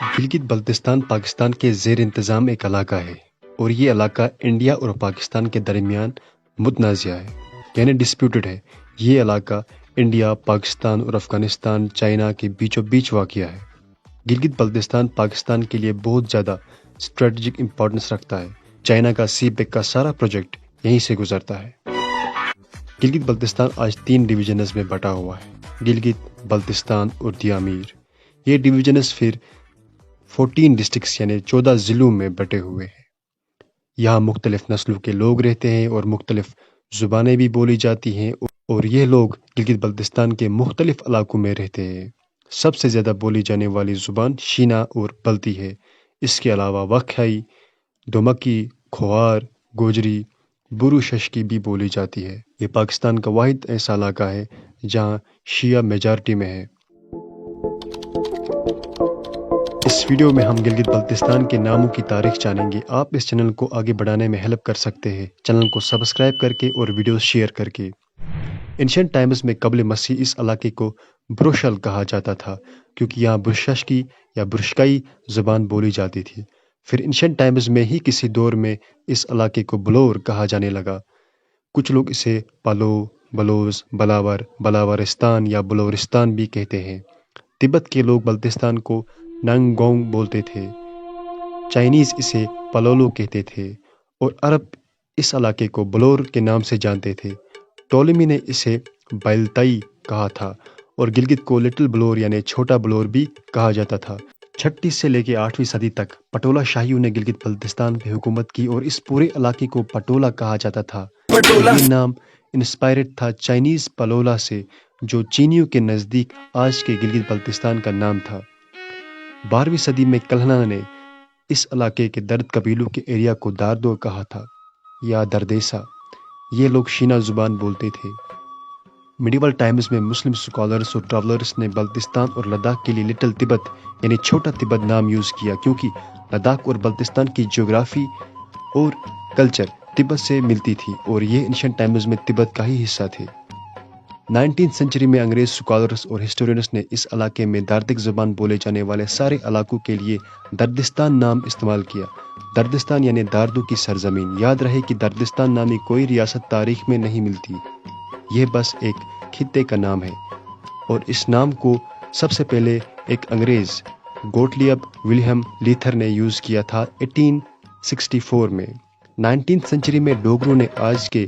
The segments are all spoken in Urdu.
گلگت بلتستان پاکستان کے زیر انتظام ایک علاقہ ہے اور یہ علاقہ انڈیا اور پاکستان کے درمیان متنازع ہے یعنی ڈسپیوٹڈ ہے۔ یہ علاقہ انڈیا، پاکستان اور افغانستان، چائنا کے بیچوں بیچ واقع ہے۔ گلگت بلتستان پاکستان کے لیے بہت زیادہ اسٹریٹجک امپورٹنس رکھتا ہے۔ چائنا کا سی پیک کا سارا پروجیکٹ یہیں سے گزرتا ہے۔ گلگت بلتستان آج 3 ڈویژنز میں بٹا ہوا ہے: گلگت، بلتستان اور دیامیر۔ یہ ڈویژنز پھر 14 ڈسٹرکٹس یعنی 14 ضلعوں میں بٹے ہوئے ہیں۔ یہاں مختلف نسلوں کے لوگ رہتے ہیں اور مختلف زبانیں بھی بولی جاتی ہیں، اور یہ لوگ گلگت بلتستان کے مختلف علاقوں میں رہتے ہیں۔ سب سے زیادہ بولی جانے والی زبان شینا اور بلتی ہے۔ اس کے علاوہ وکھائی، دومکی، کھوار، گوجری، برو ششکی بھی بولی جاتی ہے۔ یہ پاکستان کا واحد ایسا علاقہ ہے جہاں شیعہ میجارٹی میں ہے۔ اس ویڈیو میں ہم گلگت بلتستان کے ناموں کی تاریخ جانیں گے۔ آپ اس چینل کو آگے بڑھانے میں ہیلپ کر سکتے ہیں چینل کو سبسکرائب کر کے اور ویڈیوز شیئر کر کے۔ اینشنٹ ٹائمز میں قبل مسیح اس علاقے کو بروشل کہا جاتا تھا کیونکہ یہاں برششکی یا برشکائی زبان بولی جاتی تھی۔ پھر اینشنٹ ٹائمز میں ہی کسی دور میں اس علاقے کو بلور کہا جانے لگا۔ کچھ لوگ اسے پالو، بلوز، بلاور، بلاورستان یا بلورستان بھی کہتے ہیں۔ تبت کے لوگ بلتستان کو نانگونگ بولتے تھے، چائنیز اسے پلولو کہتے تھے اور عرب اس علاقے کو بلور کے نام سے جانتے تھے۔ ٹولمی نے اسے بائلتائی کہا تھا اور گلگت کو لٹل بلور یعنی چھوٹا بلور بھی کہا جاتا تھا۔ 6 سے لے کے 8ویں صدی تک پٹولا شاہیوں نے گلگت بلتستان پہ حکومت کی اور اس پورے علاقے کو پٹولا کہا جاتا تھا۔ یہ نام انسپائرڈ تھا چائنیز پلولا سے جو چینیوں کے نزدیک آج کے گلگت بلتستان کا نام تھا۔ 12ویں صدی میں کلہنا نے اس علاقے کے درد قبیلوں کے ایریا کو داردو کہا تھا یا دردیسا۔ یہ لوگ شینا زبان بولتے تھے۔ میڈیول ٹائمز میں مسلم سکالرز اور ٹریولرز نے بلتستان اور لداخ کے لیے لٹل تبت یعنی چھوٹا تبت نام یوز کیا کیونکہ لداخ اور بلتستان کی جغرافی اور کلچر تبت سے ملتی تھی اور یہ اینشنٹ ٹائمز میں تبت کا ہی حصہ تھے۔ 19 سنچری میں انگریز سکالرز اور ہسٹورینز نے اس علاقے میں داردک زبان بولے جانے والے سارے علاقوں کے لیے دردستان نام استعمال کیا۔ دردستان یعنی داردو کی سرزمین۔ یاد رہے کہ دردستان نامی کوئی ریاست تاریخ میں نہیں ملتی، یہ بس ایک خطے کا نام ہے، اور اس نام کو سب سے پہلے ایک انگریز گوٹلیب ولہم لیتھر نے یوز کیا تھا 1864 میں۔ 19 سنچری میں ڈوگروں نے آج کے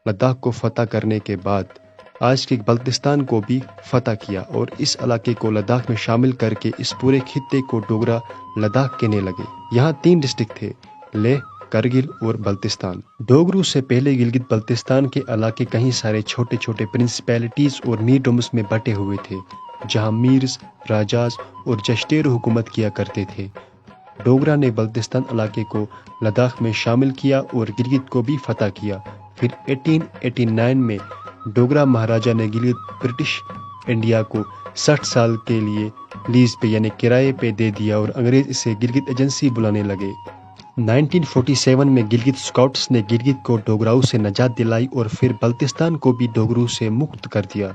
لداخ کو فتح کرنے کے بعد آج کے بلتستان کو بھی فتح کیا اور اس علاقے کو لداخ میں شامل کر کے اس پورے خطے کو ڈوگرا لداخ کہنے لگے۔ یہاں 3 ڈسٹرکٹ تھے: لیہ، کرگل اور بلتستان۔ ڈوگرو سے پہلے گلگت بلتستان کے علاقے کہیں سارے چھوٹے چھوٹے پرنسپیلٹیز اور میرڈومز میں بٹے ہوئے تھے جہاں میرز، راجاز اور جشتیرو حکومت کیا کرتے تھے۔ ڈوگرا نے بلتستان علاقے کو لداخ میں شامل کیا اور گلگت کو بھی فتح کیا۔ پھر 1889 میں ڈوگرا مہاراجہ نے گلگت برٹش انڈیا کو 60 سال کے لیے لیز پہ یعنی کرائے پہ دے دیا اور انگریز اسے گلگت ایجنسی بلانے لگے۔ 1947 میں گلگت اسکاؤٹس نے گلگت کو ڈوگراؤں سے نجات دلائی اور پھر بلتستان کو بھی ڈوگروں سے مکت کر دیا،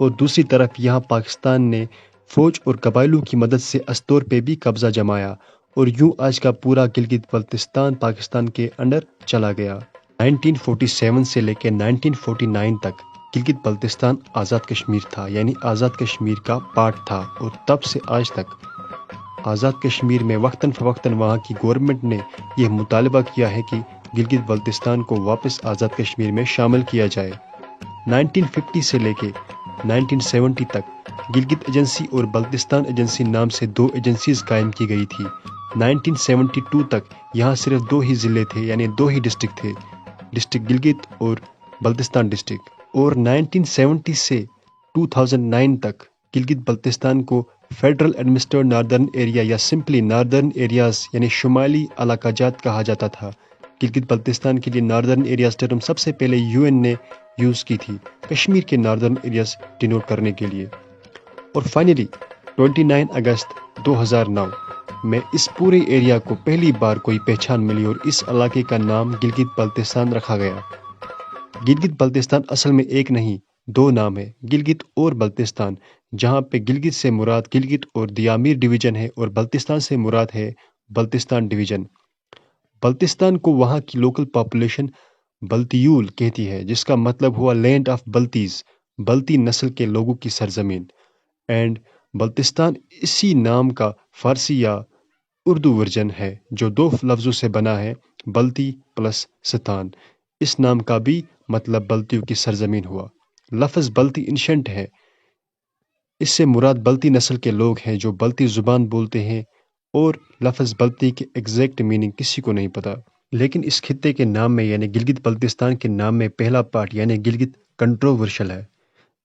اور دوسری طرف یہاں پاکستان نے فوج اور قبائلوں کی مدد سے استور پہ بھی قبضہ جمایا اور یوں آج کا پورا گلگت بلتستان پاکستان کے انڈر چلا گیا۔ 1947 سے لے کے 1949 تک گلگت بلتستان آزاد کشمیر تھا یعنی آزاد کشمیر کا پارٹ تھا، اور تب سے آج تک آزاد کشمیر میں وقتاً فوقتاً وہاں کی گورنمنٹ نے یہ مطالبہ کیا ہے کہ گلگت بلتستان کو واپس آزاد کشمیر میں شامل کیا جائے۔ 1950 سے لے کے 1970 تک گلگت ایجنسی اور بلتستان ایجنسی نام سے 2 ایجنسیز قائم کی گئی تھی۔ 1972 تک یہاں صرف 2 ہی ضلع تھے یعنی 2 ہی ڈسٹرکٹ تھے، ڈسٹرکٹ گلگت اور بلتستان ڈسٹرکٹ، اور 1970 سے 2009 تک گلگت بلتستان کو فیڈرل ایڈمنسٹرڈ ناردرن ایریا یا سمپلی ناردرن ایریاز یعنی شمالی علاقہ جات کہا جاتا تھا۔ گلگت بلتستان کے لیے ناردرن ایریاز ٹرم سب سے پہلے UN نے یوز کی تھی کشمیر کے ناردرن ایریاز ڈینوٹ کرنے کے لیے۔ اور فائنلی 29 اگست 2009 میں اس پورے ایریا کو پہلی بار کوئی پہچان ملی اور اس علاقے کا نام گلگت بلتستان رکھا گیا۔ گلگت بلتستان اصل میں ایک نہیں 2 نام ہے، گلگت اور بلتستان۔ جہاں پہ گلگت سے مراد گلگت اور دیامیر ڈویژن ہے اور بلتستان سے مراد ہے بلتستان ڈویژن۔ بلتستان کو وہاں کی لوکل پاپولیشن بلتیول کہتی ہے، جس کا مطلب ہوا لینڈ آف بلتیز، بلتی نسل کے لوگوں کی سرزمین۔ اینڈ بلتستان اسی نام کا فارسی یا اردو ورژن ہے جو دو لفظوں سے بنا ہے، بلتی پلس ستان۔ اس نام کا بھی مطلب بلتیوں کی سرزمین ہوا۔ لفظ بلتی انشنٹ ہے، اس سے مراد بلتی نسل کے لوگ ہیں جو بلتی زبان بولتے ہیں، اور لفظ بلتی کے ایگزیکٹ میننگ کسی کو نہیں پتا۔ لیکن اس خطے کے نام میں یعنی گلگت بلتستان کے نام میں پہلا پارٹ یعنی گلگت کنٹروورشل ہے۔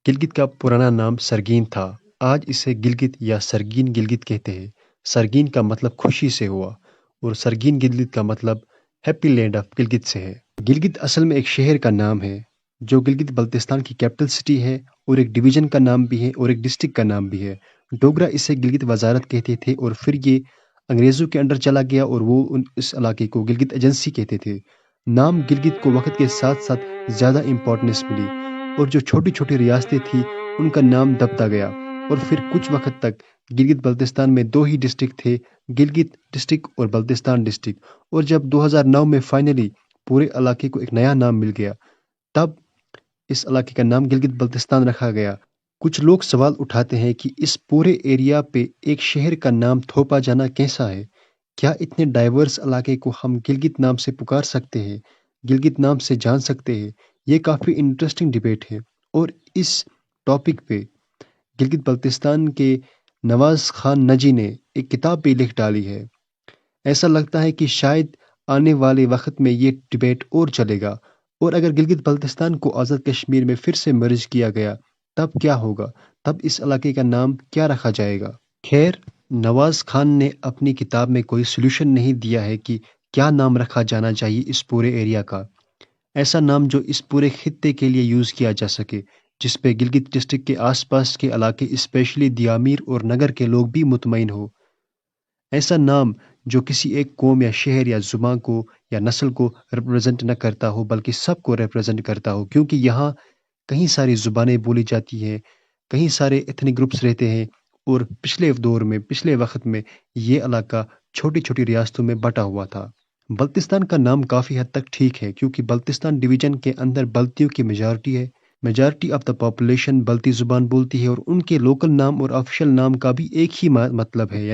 گلگت کا پرانا نام سرگین تھا، آج اسے گلگت یا سرگین گلگت کہتے ہیں۔ سرگین کا مطلب خوشی سے ہوا، اور سرگین گلگت کا مطلب ہیپی لینڈ آف گلگت سے ہے۔ گلگت اصل میں ایک شہر کا نام ہے جو گلگت بلتستان کی کیپٹل سٹی ہے، اور ایک ڈویژن کا نام بھی ہے اور ایک ڈسٹرکٹ کا نام بھی ہے۔ ڈوگرا اسے گلگت وزارت کہتے تھے، اور پھر یہ انگریزوں کے انڈر چلا گیا اور وہ اس علاقے کو گلگت ایجنسی کہتے تھے۔ نام گلگت کو وقت کے ساتھ ساتھ زیادہ امپورٹنس ملی، اور جو چھوٹی چھوٹی ریاستیں تھیں ان کا نام دبتا گیا، اور پھر کچھ وقت تک گلگت بلتستان میں دو ہی ڈسٹرکٹ تھے، گلگت ڈسٹرکٹ اور بلتستان ڈسٹرکٹ۔ اور جب 2009 میں فائنلی پورے علاقے کو ایک نیا نام مل گیا، تب اس علاقے کا نام گلگت بلتستان رکھا گیا۔ کچھ لوگ سوال اٹھاتے ہیں کہ اس پورے ایریا پہ ایک شہر کا نام تھوپا جانا کیسا ہے؟ کیا اتنے ڈائیورس علاقے کو ہم گلگت نام سے پکار سکتے ہیں، گلگت نام سے جان سکتے ہیں؟ یہ کافی انٹرسٹنگ ڈیبیٹ ہے، اور اس ٹاپک پہ گلگت بلتستان کے نواز خان نجی نے ایک کتاب بھی لکھ ڈالی ہے۔ ایسا لگتا ہے کہ شاید آنے والے وقت میں یہ ڈیبیٹ اور چلے گا، اور اگر گلگت بلتستان کو آزاد کشمیر میں پھر سے مرج کیا گیا تب کیا ہوگا، تب اس علاقے کا نام کیا رکھا جائے گا؟ خیر، نواز خان نے اپنی کتاب میں کوئی سولوشن نہیں دیا ہے کہ کیا نام رکھا جانا چاہیے اس پورے ایریا کا، ایسا نام جو اس پورے خطے کے لیے یوز کیا جا سکے، جس پہ گلگت ڈسٹرکٹ کے آس پاس کے علاقے اسپیشلی دیامیر اور نگر کے لوگ بھی مطمئن ہو۔ ایسا نام جو کسی ایک قوم یا شہر یا زبان کو یا نسل کو ریپرزنٹ نہ کرتا ہو بلکہ سب کو ریپرزنٹ کرتا ہو، کیونکہ یہاں کہیں ساری زبانیں بولی جاتی ہیں، کہیں سارے ایتھنک گروپس رہتے ہیں، اور پچھلے دور میں پچھلے وقت میں یہ علاقہ چھوٹی چھوٹی ریاستوں میں بٹا ہوا تھا۔ بلتستان کا نام کافی حد تک ٹھیک ہے، کیونکہ بلتستان ڈویژن کے اندر بلتیوں کی میجارٹی ہے، میجارٹی آف دا پاپولیشن بلتی زبان بولتی ہے، اور ان کے لوکل نام اور آفیشیل نام کا بھی ایک ہی مطلب ہے،